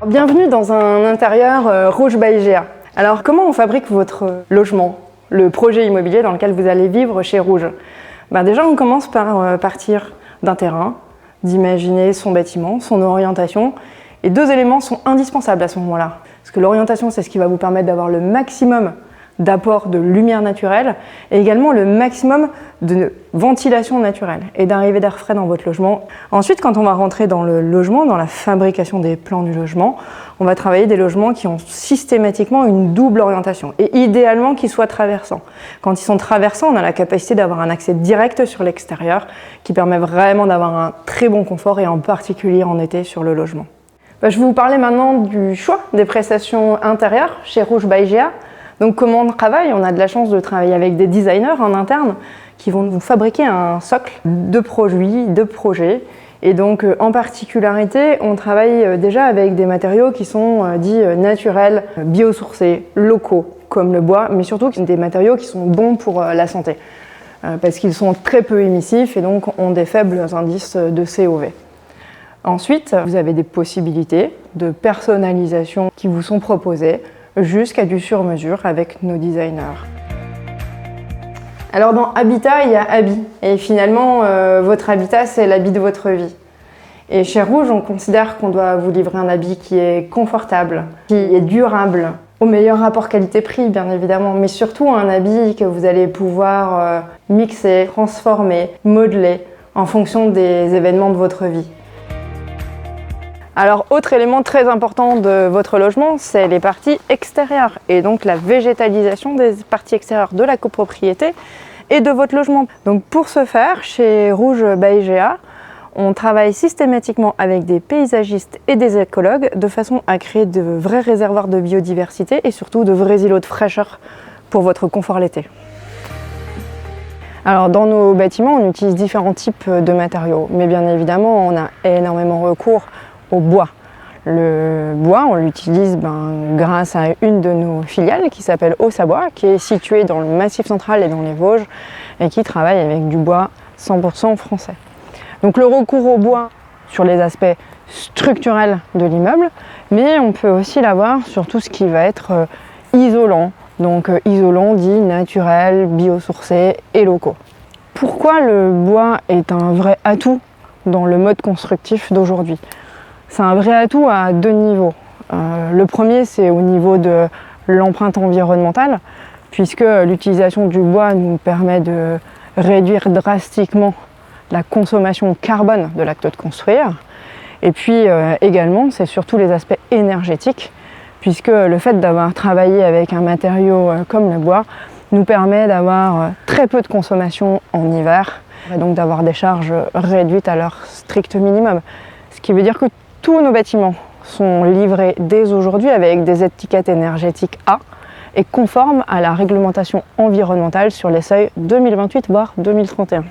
Bienvenue dans un intérieur Rouge by GA. Alors comment on fabrique votre logement, le projet immobilier dans lequel vous allez vivre chez Rouge? Déjà on commence par partir d'un terrain, d'imaginer son bâtiment, son orientation. Et deux éléments sont indispensables à ce moment-là. Parce que l'orientation, c'est ce qui va vous permettre d'avoir le maximum d'apport de lumière naturelle et également le maximum de ventilation naturelle et d'arrivée d'air frais dans votre logement. Ensuite, quand on va rentrer dans le logement, dans la fabrication des plans du logement, on va travailler des logements qui ont systématiquement une double orientation et idéalement qu'ils soient traversants. Quand ils sont traversants, on a la capacité d'avoir un accès direct sur l'extérieur qui permet vraiment d'avoir un très bon confort et en particulier en été sur le logement. Je vais vous parler maintenant du choix des prestations intérieures chez Rouge by GA. Donc comment on travaille? On a de la chance de travailler avec des designers en interne qui vont vous fabriquer un socle de produits, de projets. Et donc en particularité, on travaille déjà avec des matériaux qui sont dits naturels, biosourcés, locaux, comme le bois, mais surtout des matériaux qui sont bons pour la santé. Parce qu'ils sont très peu émissifs et donc ont des faibles indices de COV. Ensuite, vous avez des possibilités de personnalisation qui vous sont proposées jusqu'à du sur-mesure avec nos designers. Alors dans Habitat, il y a Habit. Et finalement, votre habitat, c'est l'habit de votre vie. Et chez Rouge, on considère qu'on doit vous livrer un habit qui est confortable, qui est durable, au meilleur rapport qualité-prix, bien évidemment, mais surtout un habit que vous allez pouvoir mixer, transformer, modeler en fonction des événements de votre vie. Alors, autre élément très important de votre logement, c'est les parties extérieures et donc la végétalisation des parties extérieures de la copropriété et de votre logement. Donc pour ce faire, chez Rouge by GA, on travaille systématiquement avec des paysagistes et des écologues de façon à créer de vrais réservoirs de biodiversité et surtout de vrais îlots de fraîcheur pour votre confort l'été. Alors dans nos bâtiments, on utilise différents types de matériaux, mais bien évidemment, on a énormément recours au bois. Le bois, on l'utilise grâce à une de nos filiales qui s'appelle Haussabois, qui est située dans le Massif central et dans les Vosges et qui travaille avec du bois 100% français. Donc le recours au bois sur les aspects structurels de l'immeuble, mais on peut aussi l'avoir sur tout ce qui va être isolant. Donc isolant dit naturel, biosourcé et locaux. Pourquoi le bois est un vrai atout dans le mode constructif d'aujourd'hui? C'est un vrai atout à deux niveaux. Le premier, c'est au niveau de l'empreinte environnementale, puisque l'utilisation du bois nous permet de réduire drastiquement la consommation carbone de l'acte de construire. Et puis également, c'est surtout les aspects énergétiques, puisque le fait d'avoir travaillé avec un matériau comme le bois nous permet d'avoir très peu de consommation en hiver, et donc d'avoir des charges réduites à leur strict minimum. Ce qui veut dire que tous nos bâtiments sont livrés dès aujourd'hui avec des étiquettes énergétiques A et conformes à la réglementation environnementale sur les seuils 2028 voire 2031.